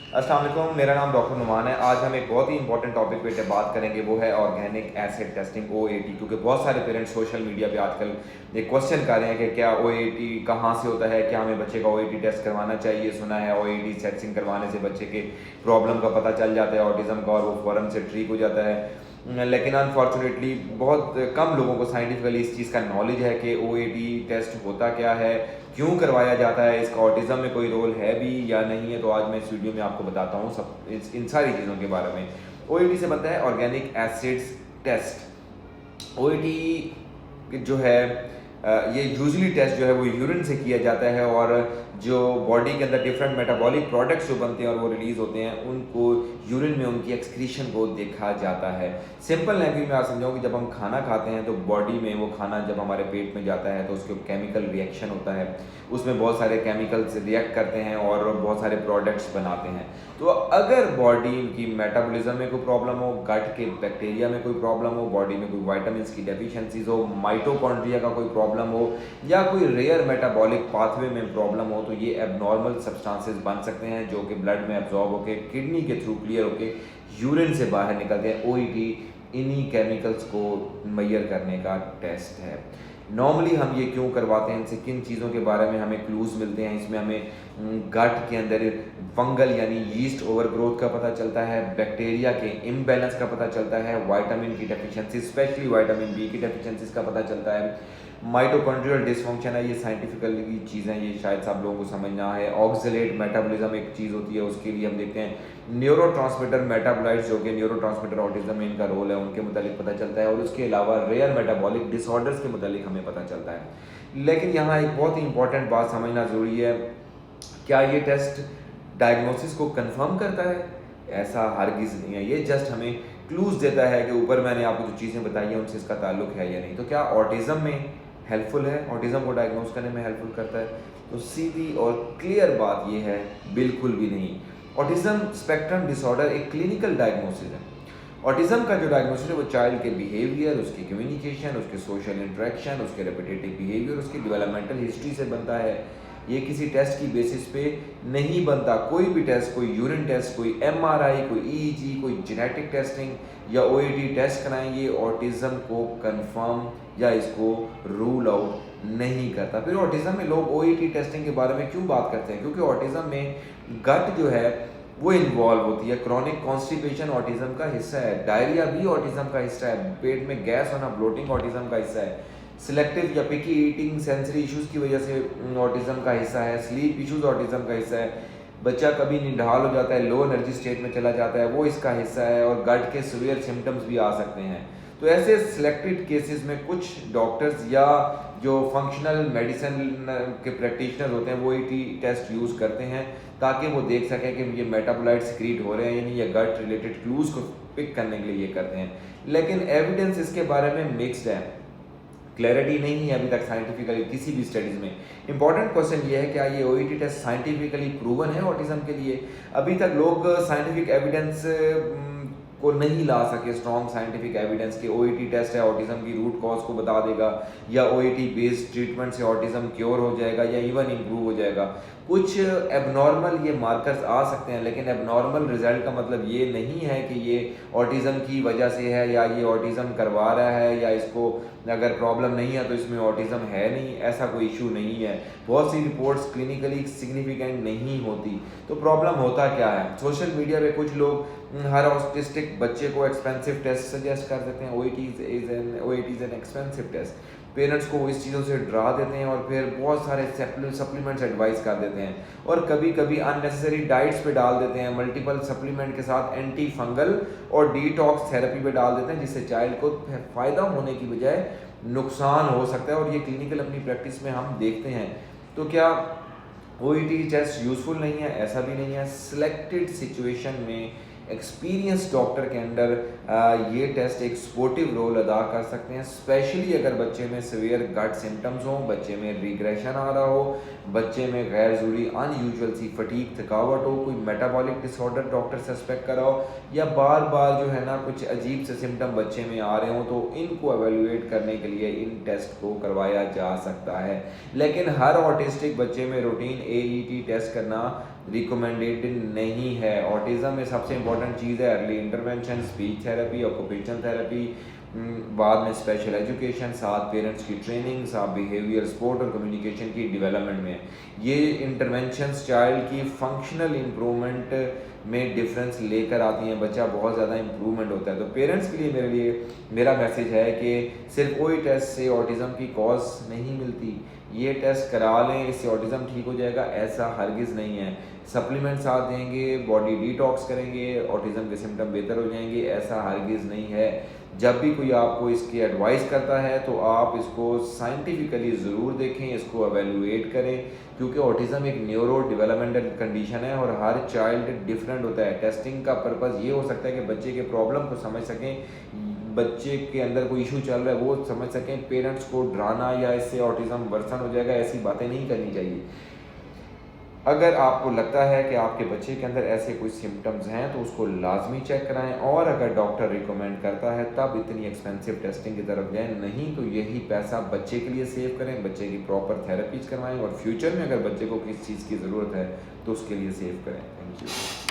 अस्सलाम वालेकुम, मेरा नाम डॉक्टर नुमान है। आज हम एक बहुत ही इंपॉर्टेंट टॉपिक पे बात करेंगे, वो है ऑर्गेनिक एसिड टेस्टिंग OAT। क्योंकि बहुत सारे पेरेंट्स सोशल मीडिया पे आजकल ये क्वेश्चन कर रहे हैं कि क्या OAT कहाँ से होता है, क्या हमें बच्चे का OAT टेस्ट करवाना चाहिए। सुना है OAT टेस्टिंग करवाने से बच्चे के प्रॉब्लम का पता चल जाता है, ऑटिज़म का, और वो फ़ौरन से ठीक हो जाता है। लेकिन अनफॉर्चुनेटली बहुत कम लोगों को साइंटिफिकली इस चीज़ का नॉलेज है कि OAT टेस्ट होता क्या है, क्यों करवाया जाता है, इसका ऑटिज़म में कोई रोल है भी या नहीं है। तो आज मैं इस वीडियो में आपको बताता हूँ सब इन सारी चीज़ों के बारे में। OAT से बनता है ऑर्गेनिक एसिड्स टेस्ट। OAT जो है ये यूजली टेस्ट जो है वो यूरिन से किया जाता है, और जो बॉडी के अंदर डिफरेंट मेटाबॉलिक प्रोडक्ट्स जो बनते हैं और वो रिलीज होते हैं, उनको यूरिन में उनकी एक्सक्रीशन को देखा जाता है। सिंपल लैंग्वेज में आप समझाऊँ कि जब हम खाना खाते हैं तो बॉडी में वो खाना जब हमारे पेट में जाता है तो उसके केमिकल रिएक्शन होता है, उसमें बहुत सारे केमिकल्स रिएक्ट करते हैं और बहुत सारे प्रोडक्ट्स बनाते हैं। तो अगर बॉडी की मेटाबॉलिज्म में कोई प्रॉब्लम हो, गट के बैक्टीरिया में कोई प्रॉब्लम हो, बॉडी में कोई विटामिन की डेफिशिएंसीज हो, माइटोकॉन्ड्रिया का कोई प्रॉब्लम हो, या कोई रेयर मेटाबॉलिक पाथवे में प्रॉब्लम हो, तो ये एबनॉर्मल सब्सटेंसेस बन सकते हैं जो कि ब्लड में एब्जॉर्ब होकर किडनी के थ्रू क्लियर होकर यूरिन से बाहर निकलते हैं। OAT इन्हीं केमिकल्स को मेजर करने का टेस्ट है। नॉर्मली हम ये क्यों करवाते हैं, इनसे किन चीज़ों के बारे में हमें क्लूज मिलते हैं। इसमें हमें गट के अंदर फंगल यानी यीस्ट ओवरग्रोथ का पता चलता है, बैक्टीरिया के इम्बैलेंस का पता चलता है, विटामिन की डेफिशिएंसी स्पेशली विटामिन बी की डेफिशिएंसीज का पता चलता है, माइटोकॉन्ड्रियल डिसफंक्शन है। ये साइंटिफिकली चीज़ें, ये शायद सब लोगों को समझना है। ऑक्सलेट मेटाबॉलिज्म एक चीज़ होती है, उसके लिए हम देखते हैं न्यूरोट्रांसमीटर मेटाबोलाइट्स, जो कि न्यूरोट्रांसमीटर ऑटिज्म में इनका रोल है, उनके मुतालिक पता चलता है। और उसके अलावा रेयर मेटाबॉलिक डिसऑर्डर्स के मुतालिक हमें पता चलता है। लेकिन यहाँ एक बहुत ही इंपॉर्टेंट बात समझना ज़रूरी है, क्या ये टेस्ट डायग्नोसिस को कंफर्म करता है? ऐसा हरगिज़ नहीं है। ये जस्ट हमें क्लूज देता है कि ऊपर मैंने आपको जो चीज़ें बताई हैं उनसे इसका ताल्लुक है या नहीं। तो क्या ऑटिज़म में हेल्पफुल है, ऑटिज़म को डायग्नोस करने में हेल्पफुल करता है? तो सीधी और क्लियर बात ये है, बिल्कुल भी नहीं। ऑटिज़म स्पेक्ट्रम डिसऑर्डर एक क्लिनिकल डायग्नोसिस है। ऑटिज़म का जो डायग्नोसिस है वो चाइल्ड के बिहेवियर, उसकी कम्युनिकेशन, उसके सोशल इंटरेक्शन, उसके रेपिटेटिव बिहेवियर, उसकी डेवलपमेंटल हिस्ट्री से बनता है। ये किसी टेस्ट की बेसिस पे नहीं बनता। कोई भी टेस्ट, कोई यूरिन टेस्ट, कोई MRI, कोई EEG, कोई जेनेटिक टेस्टिंग या OAT टेस्ट कराएं, ये ऑटिज़म को कंफर्म या इसको रूल आउट नहीं करता। फिर ऑटिज़म में लोग OAT टेस्टिंग के बारे में क्यों बात करते हैं? क्योंकि ऑटिज़म में गट जो है वो इन्वॉल्व होती है। क्रॉनिक कॉन्स्टिपेशन ऑटिज़म का हिस्सा है, डायरिया भी ऑटिज़म का हिस्सा है, पेट में गैस होना ब्लोटिंग ऑटिज़म का हिस्सा है, सिलेक्टिव या पिकी ईटिंग सेंसरी इश्यूज़ की वजह से ऑटिज़म का हिस्सा है, स्लीप इश्यूज़ ऑटिज़म का हिस्सा है, बच्चा कभी निढाल हो जाता है, लो एनर्जी स्टेट में चला जाता है, वो इसका हिस्सा है, और गट के सीवियर सिम्टम्स भी आ सकते हैं। तो ऐसे सिलेक्टेड केसेस में कुछ डॉक्टर्स या जो फंक्शनल मेडिसिन के प्रैक्टिशनर होते हैं वो OAT टेस्ट यूज़ करते हैं, ताकि वो देख सकें कि ये मेटाबोलाइट सिक्रीट हो रहे हैं या नहीं, या गट रिलेटेड क्लूज़ को पिक करने के लिए ये करते हैं। लेकिन एविडेंस इसके बारे में मिक्स्ड है, क्लैरिटी नहीं है अभी तक साइंटिफिकली किसी भी स्टडीज़ में। इंपॉर्टेंट क्वेश्चन ये है, क्या ये OAT टेस्ट साइंटिफिकली प्रूवन है ऑटिज़म के लिए? अभी तक लोग साइंटिफिक एविडेंस को नहीं ला सके, स्ट्रॉन्ग साइंटिफिक एविडेंस के OAT टेस्ट है ऑटिज़म की रूट कॉज को बता देगा, या OAT बेस्ड ट्रीटमेंट से ऑटिज़म क्योर हो जाएगा या इवन इम्प्रूव हो जाएगा। कुछ एबनॉर्मल ये मार्कर्स आ सकते हैं, लेकिन एबनॉर्मल रिजल्ट का मतलब ये नहीं है कि ये ऑटिज़म की वजह से है, या ये ऑटिज़म करवा रहा है, या इसको अगर प्रॉब्लम नहीं है तो इसमें ऑटिज़म है नहीं, ऐसा कोई इशू नहीं है। बहुत सी रिपोर्ट्स क्लिनिकली सिग्निफिकेंट नहीं होती। तो प्रॉब्लम होता क्या है? सोशल मीडिया पे कुछ लोग हर ऑटिस्टिक बच्चे को एक्सपेंसिव टेस्ट सजेस्ट कर देते हैं। OAT is an expensive test. Parents को इस चीज़ों से डरा देते हैं और फिर बहुत सारे सप्लीमेंट्स एडवाइस कर देते हैं, और कभी कभी अननेसेसरी डाइट्स पे डाल देते हैं, मल्टीपल सप्लीमेंट के साथ एंटी फंगल और डिटॉक्स थेरेपी पे डाल देते हैं, जिससे चाइल्ड को फ़ायदा होने की बजाय नुकसान हो सकता है। और ये क्लिनिकल अपनी प्रैक्टिस में हम देखते हैं। तो क्या OAT टेस्ट यूज़फुल नहीं है? ऐसा भी नहीं है। सिलेक्टेड सिचुएशन में एक्सपीरियंस डॉक्टर के अंडर ये टेस्ट एक सपोर्टिव रोल अदा कर सकते हैं, स्पेशली अगर बच्चे में सीवियर गट सिम्टम्स हों, बच्चे में रिग्रेशन आ रहा हो, बच्चे में गैर ज़रूरी अनयूजुअल सी फटीक थकावट हो, कोई मेटाबॉलिक डिसऑर्डर डॉक्टर सस्पेक्ट करा हो, या बार बार जो है ना कुछ अजीब से सिम्टम बच्चे में आ रहे हों, तो इनको एवेलुएट करने के लिए इन टेस्ट को करवाया जा सकता है। लेकिन हर ऑटिस्टिक बच्चे में रूटीन AET टेस्ट करना रिकमेंडेड नहीं है। ऑटिज़म में सबसे इंपॉर्टेंट चीज़ है early intervention, speech therapy, occupational therapy, बाद में स्पेशल एजुकेशन, साथ पेरेंट्स की ट्रेनिंग, साथ बिहेवियर सपोर्ट और कम्युनिकेशन की डेवलपमेंट में। ये इंटरवेंशंस चाइल्ड की फंक्शनल इम्प्रूवमेंट में डिफरेंस लेकर आती हैं, बच्चा बहुत ज़्यादा इम्प्रूवमेंट होता है। तो पेरेंट्स के लिए मेरा मैसेज है कि सिर्फ OAT टेस्ट से ऑटिज़म की कॉज नहीं मिलती, ये टेस्ट करा लें इससे ऑटिज़म ठीक हो जाएगा, ऐसा हरगिज़ नहीं है। सप्लीमेंट्स साथ देंगे, बॉडी डिटॉक्स करेंगे, ऑटिज़म के सिम्टम बेहतर हो जाएंगे, ऐसा हरगिज़ नहीं है। जब भी कोई आपको इसकी एडवाइस करता है तो आप इसको साइंटिफिकली ज़रूर देखें, इसको एवेलुएट करें, क्योंकि ऑटिज़म एक न्यूरो डेवलपमेंटल कंडीशन है और हर चाइल्ड डिफरेंट होता है। टेस्टिंग का पर्पज़ ये हो सकता है कि बच्चे के प्रॉब्लम को समझ सकें, बच्चे के अंदर कोई इशू चल रहा है वो समझ सकें। पेरेंट्स को डराना या इससे ऑटिज़म वर्सन हो जाएगा ऐसी बातें नहीं करनी चाहिए। अगर आपको लगता है कि आपके बच्चे के अंदर ऐसे कोई सिम्टम्स हैं तो उसको लाजमी चेक कराएं, और अगर डॉक्टर रिकमेंड करता है तब इतनी एक्सपेंसिव टेस्टिंग की तरफ जाएं, नहीं तो यही पैसा बच्चे के लिए सेव करें, बच्चे की प्रॉपर थेरेपीज करवाएं और फ्यूचर में अगर बच्चे को किस चीज़ की ज़रूरत है तो उसके लिए सेव करें। Thank you.